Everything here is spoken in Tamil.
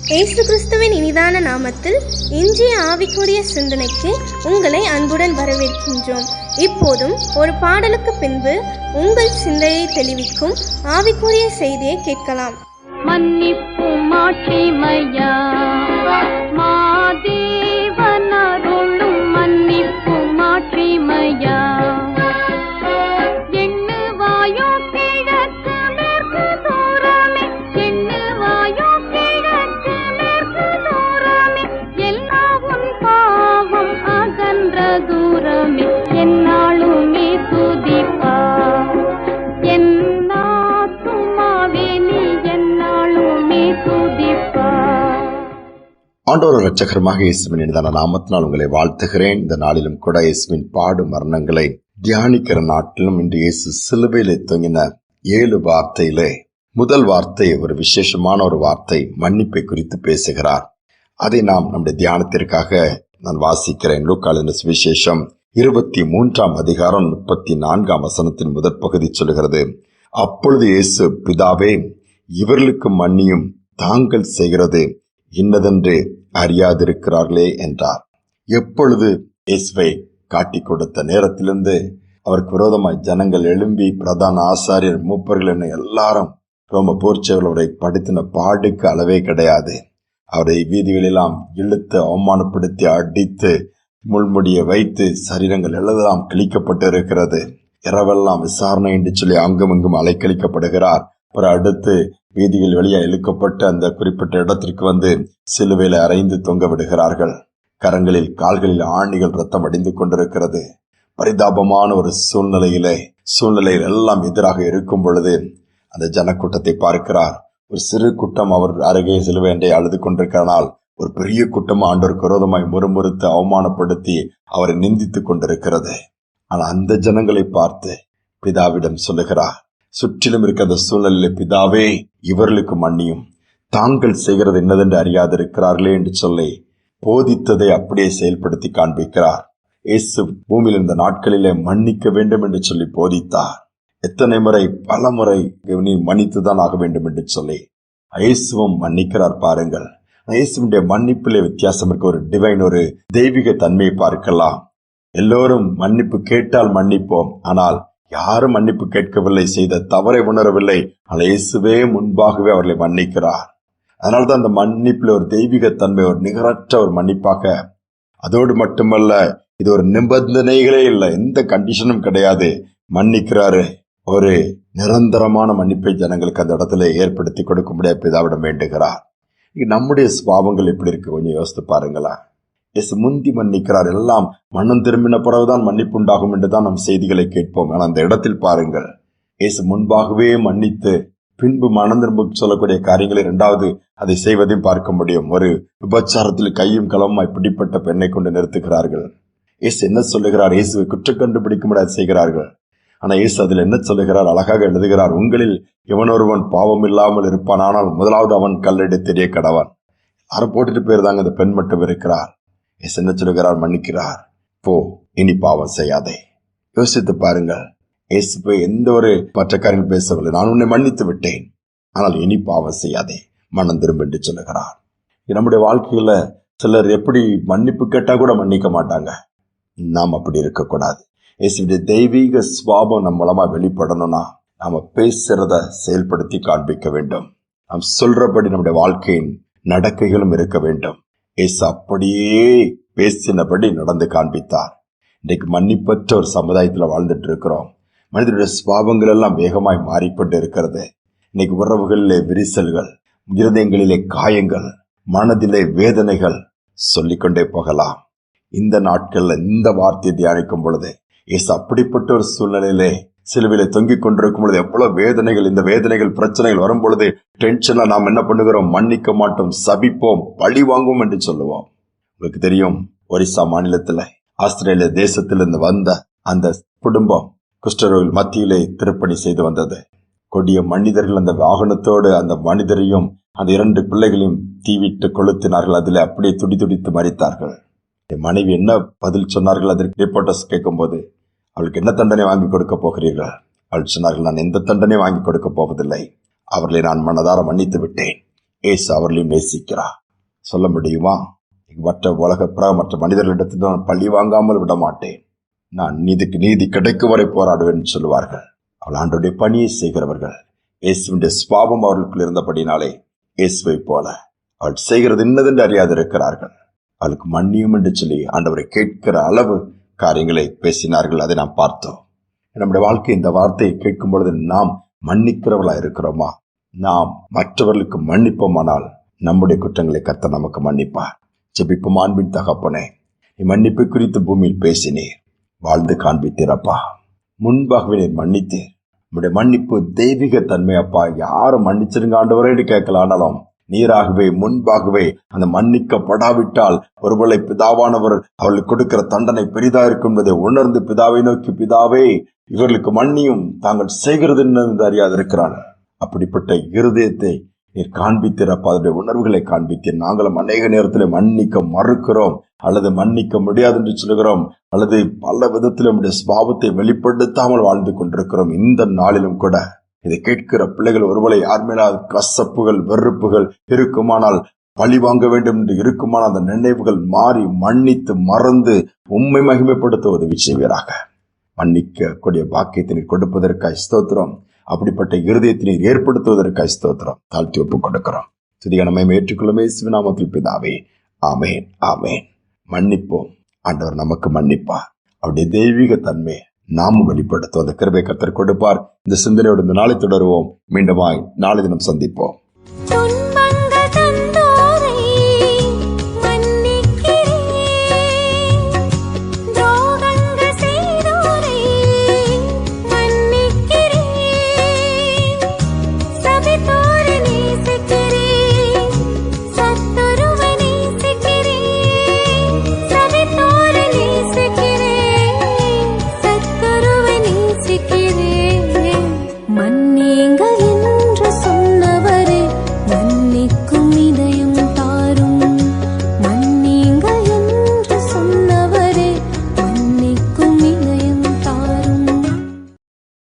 இயேசு கிறிஸ்துவின் இனிதான நாமத்தில் இன்றைய ஆவிக்குரிய சிந்தனைக்கு உங்களை அன்புடன் வரவேற்கின்றோம். இப்போதும் ஒரு பாடலுக்கு பின்பு உங்கள் சிந்தையை தெளிவிக்கும் ஆவிக்குரிய செய்தியை கேட்கலாம். மன்னிப்பு மாட்சிமையா மாதேவனருளும் மன்னிப்பு மாட்சிமையா எண்ணுவாயோ கிழக்கு மேற்கு தூரமே எண்ணுவாயோ கிழக்கு மேற்கு தூரமே எல்லா உன் பாவம் அகன்ற தூரமே என்னாலுமே துதிப்பா ஆண்டவர் இரட்சகருமாக இயேசுவின் இனிதான நாமத்தினால் உங்களை வாழ்த்துகிறேன். இந்த நாளிலும் கூட இயேசுவின் பாடு மரணங்களை தியானிக்கிற நாட்டிலும் இன்று இயேசு சிலுவையிலே தொங்கின 7 வார்த்தையிலே முதல் வார்த்தை ஒரு விசேஷமான ஒரு வார்த்தை, மன்னிப்பை குறித்து பேசுகிறார். அதை நாம் நம்முடைய தியானத்திற்காக நான் வாசிக்கிறேன். லூக்கா எழுதின சுவிசேஷம் 23ஆம் அதிகாரம் 34ஆம் வசனத்தின் முதற் பகுதி சொல்கிறது, அப்பொழுது இயேசு, பிதாவே, இவர்களுக்கு மன்னியும், தாங்கள் செய்கிறது இன்னதென்று அறியாதிருக்கிறார்களே என்றார். எப்பொழுது இயேசுவை காட்டிக் கொடுத்த நேரத்திலிருந்து அவருக்கு விரோதமாய் ஜனங்கள் எழும்பி பிரதான ஆசாரியர், மூப்பர்கள் என எல்லாரும் ரோம போர்ச்சவர்கள் அவரை படுத்தின பாடுக்கு அளவே கிடையாது. அவரை வீதிகளெல்லாம் இழுத்து அவமானப்படுத்தி அடித்து முள்முடியை வைத்து சரீரங்கள் எல்லாம் கிழிக்கப்பட்டு இருக்கிறது. இரவெல்லாம் விசாரணை என்று சொல்லி அங்குமிங்கும் அலைக்கழிக்கப்படுகிறார். அப்புறம் அடுத்து வீதிகள் வெளியே இழுக்கப்பட்டு அந்த குறிப்பிட்ட இடத்திற்கு வந்து சிலுவையில அறைந்து தொங்க விடுகிறார்கள். கரங்களில் கால்களில் ஆணிகள் ரத்தம் அடிந்து கொண்டிருக்கிறது. பரிதாபமான ஒரு சூழ்நிலையில் எல்லாம் எதிராக இருக்கும் பொழுது அந்த ஜனக்கூட்டத்தை பார்க்கிறார். ஒரு சிறு கூட்டம் அவர் அருகே சிலுவை என்றே அழுது கொண்டிருக்கிறனால் ஒரு பெரிய கூட்டம் ஆண்டவருக்கு விரோதமாய் முறுமுறுத்து அவமானப்படுத்தி அவரை நிந்தித்துக் கொண்டிருக்கிறது. ஆனால் அந்த ஜனங்களை பார்த்து பிதாவிடம் சொல்லுகிறார், சுற்றிலும் இருக்கிற சூழ்நிலையிலே, பிதாவே, இவர்களுக்கு மன்னியும், தாங்கள் செய்கிறது என்னதென்று அறியாதிருக்கிறார்களே என்று சொல்லி போதித்ததை அப்படியே செயல்படுத்தி காண்பிக்கிறார். இயேசு பூமியில் இருந்த நாட்களிலே மன்னிக்க வேண்டும் என்று சொல்லி போதித்தார். எத்தனை முறை? பல முறை நீ மன்னித்துதான் ஆக வேண்டும் என்று சொல்லி இயேசுவும் மன்னிக்கிறார். பாருங்கள், இயேசுடைய மன்னிப்பிலே வித்தியாசம் இருக்க, ஒரு டிவைன், ஒரு தெய்வீக தன்மையை பார்க்கலாம். எல்லோரும் மன்னிப்பு கேட்டால் மன்னிப்போம், ஆனால் யாரும் மன்னிப்பு கேட்கவில்லை, செய்த தவறை உணரவில்லை. ஆனால் இயேசுவே முன்பாகவே அவர்களை மன்னிக்கிறார். அதனால்தான் அந்த மன்னிப்பில் ஒரு தெய்வீக தன்மை, ஒரு நிகரற்ற ஒரு மன்னிப்பாக. அதோடு மட்டுமல்ல, இது ஒரு நிபந்தனைகளே இல்லை, எந்த கண்டிஷனும் கிடையாது. மன்னிக்கிறாரு. ஒரு நிரந்தரமான மன்னிப்பை ஜனங்களுக்கு அந்த இடத்துல ஏற்படுத்தி கொடுக்க முடியாது பிதாவிடம் வேண்டுகிறார். நம்முடைய சுபாவங்கள் எப்படி இருக்கு கொஞ்சம் யோசித்து பாருங்களா. இயேசு முந்தி மன்னிக்கிறார். எல்லாம் மனம் திரும்பின பிறகுதான் மன்னிப்பு உண்டாகும் என்றுதான் நம் செய்திகளை கேட்போம். ஆனால் அந்த இடத்தில் பாருங்கள், இயேசு முன்பாகவே மன்னித்து பின்பு மனம் திரும்ப சொல்லக்கூடிய காரியங்களை 2வது அதை செய்வதையும் பார்க்க முடியும். ஒரு விபச்சாரத்தில் கையும் களவுமாய் பிடிப்பட்ட பெண்ணை கொண்டு நிறுத்துகிறார்கள். இயேசு என்ன சொல்லுகிறார்? இயேசுவை குற்றம் கண்டுபிடிக்க முடியாது செய்கிறார்கள். ஆனால் இயேசு அதில் என்ன சொல்லுகிறார்? அழகாக எழுதுகிறார், உங்களில் எவனொருவன் பாவம் இல்லாமல் இருப்பான், ஆனால் முதலாவது அவன் கல்லெடு தெரிய கடவான். யாரும் போட்டுட்டு போயிருந்தாங்க, அந்த பெண் மட்டும் இருக்கிறார். இயேசு என்ன சொல்லுகிறார்? மன்னிக்கிறார். போ, இனி பாவம் செய்யாதே. யோசித்து பாருங்கள், இயேசு போய் எந்த ஒரு மற்ற காரியங்கள் பேசவில்லை. நான் உன்னை மன்னித்து விட்டேன், ஆனால் இனி பாவம் செய்யாதே, மனம் திரும்ப என்று சொல்லுகிறார். நம்முடைய வாழ்க்கையில சிலர் எப்படி மன்னிப்பு கேட்டா கூட மன்னிக்க மாட்டாங்க. நாம் அப்படி இருக்கக்கூடாது. இயேசுடைய தெய்வீக சுபாவம் நம் மூலமா வெளிப்படணும்னா நாம பேசுறத செயல்படுத்தி காண்பிக்க வேண்டும். நாம் சொல்றபடி நம்முடைய வாழ்க்கையின் நடக்கைகளும் இருக்க வேண்டும். இயேசு அப்படியே பேசினபடி நடந்து காண்பித்தார். இன்றைக்கு மன்னிப்பற்ற ஒரு சமுதாயத்தில் வாழ்ந்துட்டு இருக்கிறோம். மனிதனுடைய சுபாவங்கள் எல்லாம் வேகமாய் மாறிக்கொண்டு இருக்கிறது. இன்னைக்கு உறவுகளிலே விரிசல்கள், இருதயங்களிலே காயங்கள், மனதிலே வேதனைகள், சொல்லிக்கொண்டே போகலாம். இந்த நாட்கள்ல இந்த வார்த்தையை தியானிக்கும் பொழுது இயேசு அப்படிப்பட்ட ஒரு சூழ்நிலையிலே சிலுவையிலே தொங்கிக் கொண்டிருக்கும் பொழுது எவ்வளவு வேதனைகள், இந்த வேதனைகள், பிரச்சனைகள் வரும் பொழுது டென்ஷன்ல நாம் என்ன பண்ணுகிறோம்? மன்னிக்க மாட்டோம், சபிப்போம், பழி வாங்குவோம் என்று சொல்லுவோம். உங்களுக்கு தெரியும், ஒரிசா மாநிலத்துல ஆஸ்திரேலியா தேசத்திலிருந்து வந்த அந்த குடும்பம் குஷ்டரோகிகள் மத்தியிலே திருப்பணி செய்து வந்தது. கொடிய மனிதர்கள் அந்த வாகனத்தோடு அந்த மனிதரையும் அந்த 2 பிள்ளைகளையும் தீவிட்டு கொளுத்தினார்கள். அதில் அப்படியே துடித்து மரித்தார்கள். மனைவி என்ன பதில் சொன்னார்கள்? அதற்கு ரிப்போர்ட்டர்ஸ் கேட்கும் போது, அவளுக்கு என்ன தண்டனை வாங்கி கொடுக்க போகிறீர்கள்? அவள் சொன்னார்கள், நான் எந்த தண்டனை வாங்கி கொடுக்க போவதில்லை, அவர்களை நான் மனதார மன்னித்து விட்டேன். இயேசு அவர்களையும் நேசிக்கிறார். சொல்ல முடியுமா? மற்ற மற்ற மனிதர்களிடத்தில் நான் பழி வாங்காமல் விட மாட்டேன், நான் நீதி கிடைக்கும் வரை போராடுவேன் என்று சொல்லுவார்கள். அவள் ஆண்டவருடைய பணியை செய்கிறவர்கள். இயேசுவின் சுபாவம் அவர்களுக்குள் இருந்தபடினாலே இயேசுவை போல அவள் செய்கிறது இன்னதென்று அறியாது இருக்கிறார்கள். அவளுக்கு மன்னியும் என்று சொல்லி ஆண்டவரை கேட்கிற அளவு காரியங்களை பேசினார்கள். அதை நாம் பார்த்தோம். நம்முடைய வாழ்க்கை இந்த வார்த்தையை கேட்கும் பொழுது நாம் மன்னிக்கிறவர்களா இருக்கிறோமா? நாம் மற்றவர்களுக்கு மன்னிப்போமானால் நம்முடைய குற்றங்களை கர்த்தர் நமக்கு மன்னிப்பார். ஜெபிப்போம். அன்பின் தகப்பனே, நீ மன்னிப்பு குறித்து பூமியில் பேசினீர், வாழ்ந்து காண்பித்தீரப்பா. முன்பாகவே நீர் மன்னித்தீர். நம்முடைய மன்னிப்பு தெய்வீக தன்மை அப்பா. யாரும் மன்னிச்சிருங்க ஆண்டவரே கேட்கலானாலும் நீராகவே முன்பாகவே அந்த மன்னிக்கப்படாவிட்டால் ஒருவேளை பிதாவானவர் அவர்களுக்கு கொடுக்கிற தண்டனை பெரிதா இருக்கும் என்பதை உணர்ந்து பிதாவை நோக்கி, பிதாவே இவர்களுக்கு மன்னியும், தாங்கள் செய்கிறது என்று அறியாது இருக்கிறார்கள். அப்படிப்பட்ட இருதயத்தை நீர் காண்பித்திருப்பா. அதனுடைய உணர்வுகளை காண்பித்தீர். நாங்களும் அநேக நேரத்தில் மன்னிக்க மறுக்கிறோம், அல்லது மன்னிக்க முடியாது என்று சொல்கிறோம், அல்லது பல விதத்தில் நம்முடைய சுபாவத்தை வெளிப்படுத்தாமல் வாழ்ந்து கொண்டிருக்கிறோம். இந்த நாளிலும் கூட இதை கேட்கிற பிள்ளைகள் ஒருவேளை யார் மேலால் கசப்புகள் வெறுப்புகள் இருக்குமானால், பழி வாங்க வேண்டும் என்று இருக்குமானால், அந்த நினைவுகள் மாறி மன்னித்து மறந்து உம்மை மகிமைப்படுத்த உதவி செய்வீராக. மன்னிக்கக்கூடிய பாக்கியத்தினை கொடுப்பதற்காய் ஸ்தோத்திரம். அப்படிப்பட்ட இருதயத்தினை ஏற்படுத்துவதற்காய் ஸ்தோத்திரம். தாழ்த்தி ஒப்புக் கொடுக்கிறோம். துதியான மகிமை ஏற்றுக்கொள்ளும் இயேசுவின் நாமத்தில் பிதாவே, ஆமேன், ஆமேன். மன்னிப்போம். ஆண்டவர் நமக்கு மன்னிப்பார். அவருடைய தெய்வீக தன்மை நாமும் வெளிப்படுத்தும். அந்த கிருபை கர்த்தர் கொடுப்பார். இந்த சிந்தனையோடு இந்த நாளை தொடருவோம். மீண்டுமாய் நாளை தினம் சந்திப்போம்.